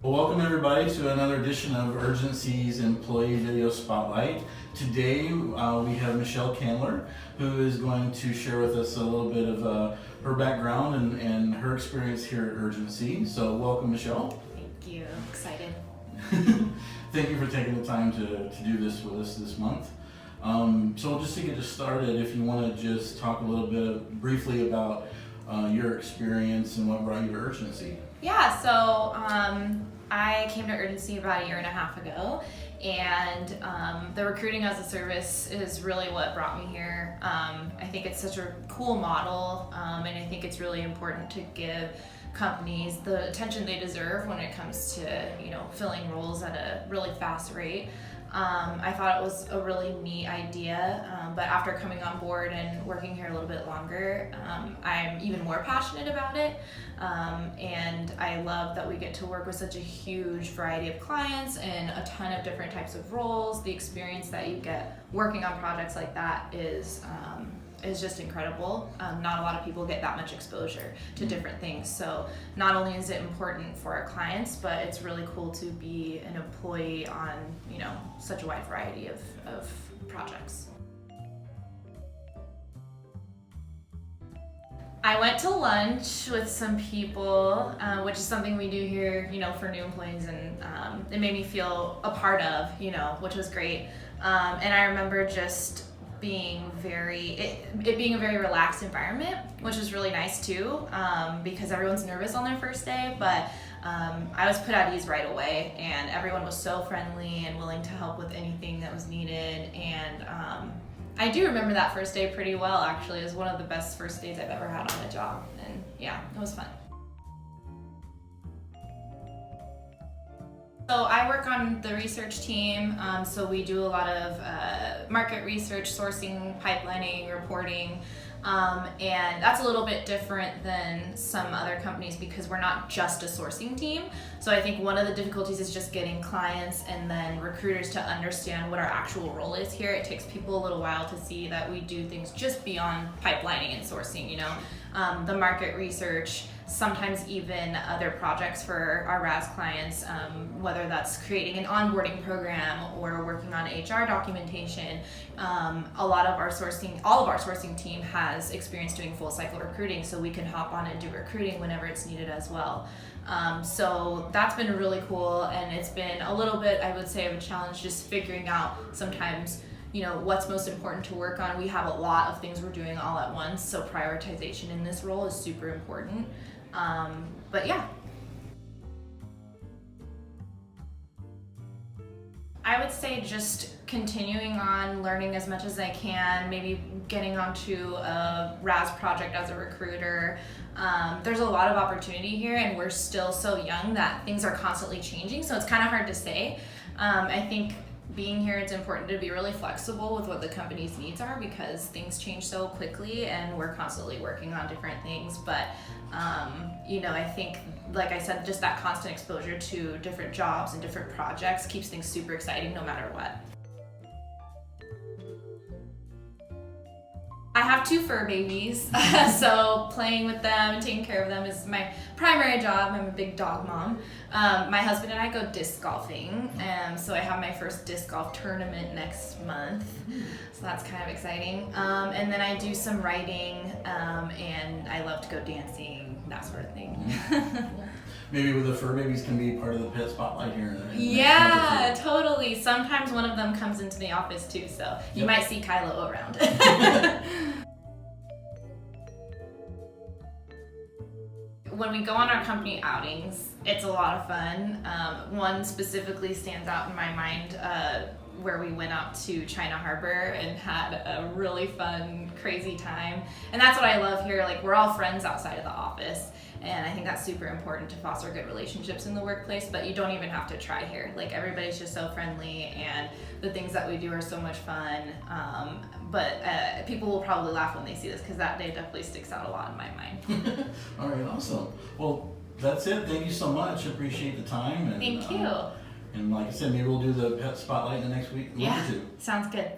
Well, welcome everybody to another edition of Urgency's Employee Video Spotlight. Today we have Michelle Kandler, who is going to share with us a little bit of her background and her experience here at Urgency. So welcome, Michelle. Thank you. I'm excited. Thank you for taking the time to do this with us this month. So just to get us started, if you want to just talk a little bit briefly about your experience and what brought you to Urgency. Yeah, so I came to Urgency about 1.5 years ago, and the recruiting as a service is really what brought me here. I think it's such a cool model, and I think it's really important to give companies the attention they deserve when it comes to filling roles at a really fast rate. I thought it was a really neat idea, but after coming on board and working here a little bit longer, I'm even more passionate about it, and I love that we get to work with such a huge variety of clients and a ton of different types of roles. The experience that you get working on projects like that is just incredible. Not a lot of people get that much exposure to different things. So not only is it important for our clients, but it's really cool to be an employee on such a wide variety of projects. I went to lunch with some people, which is something we do here, for new employees, and it made me feel a part of, which was great. And I remember just being being a very relaxed environment, which was really nice too, because everyone's nervous on their first day, but I was put at ease right away, and everyone was so friendly and willing to help with anything that was needed. And I do remember that first day pretty well, actually. It was one of the best first days I've ever had on the job, and yeah, it was fun. So I work on the research team, so we do a lot of market research, sourcing, pipelining, reporting, and that's a little bit different than some other companies because we're not just a sourcing team. So I think one of the difficulties is just getting clients and then recruiters to understand what our actual role is here. It takes people a little while to see that we do things just beyond pipelining and sourcing, the market research, sometimes even other projects for our RAS clients, whether that's creating an onboarding program or working on HR documentation. All of our sourcing team has experience doing full cycle recruiting, so we can hop on and do recruiting whenever it's needed as well. So that's been really cool, and it's been a little bit, I would say, of a challenge just figuring out sometimes what's most important to work on. We have a lot of things we're doing all at once, so prioritization in this role is super important. But yeah. I would say just continuing on learning as much as I can, maybe getting onto a RAS project as a recruiter. There's a lot of opportunity here, and we're still so young that things are constantly changing, so it's kind of hard to say. I think being here, it's important to be really flexible with what the company's needs are because things change so quickly and we're constantly working on different things. But I think, like I said, just that constant exposure to different jobs and different projects keeps things super exciting no matter what. I have 2 fur babies, so playing with them and taking care of them is my primary job. I'm a big dog mom. My husband and I go disc golfing, so I have my first disc golf tournament next month, so that's kind of exciting. And then I do some writing, and I love to go dancing, that sort of thing. Maybe with the fur babies can be part of the pet spotlight here. Yeah, totally. Sometimes one of them comes into the office too, so you might see Kylo around. When we go on our company outings, it's a lot of fun. One specifically stands out in my mind where we went out to China Harbor and had a really fun, crazy time. And that's what I love here. Like, we're all friends outside of the office. And I think that's super important to foster good relationships in the workplace, but you don't even have to try here. Like, everybody's just so friendly, and the things that we do are so much fun. But people will probably laugh when they see this because that day definitely sticks out a lot in my mind. All right, awesome. Well, that's it. Thank you so much. Appreciate the time. And, Thank you. And like I said, maybe we'll do the pet spotlight in the next week. Yeah, sounds good.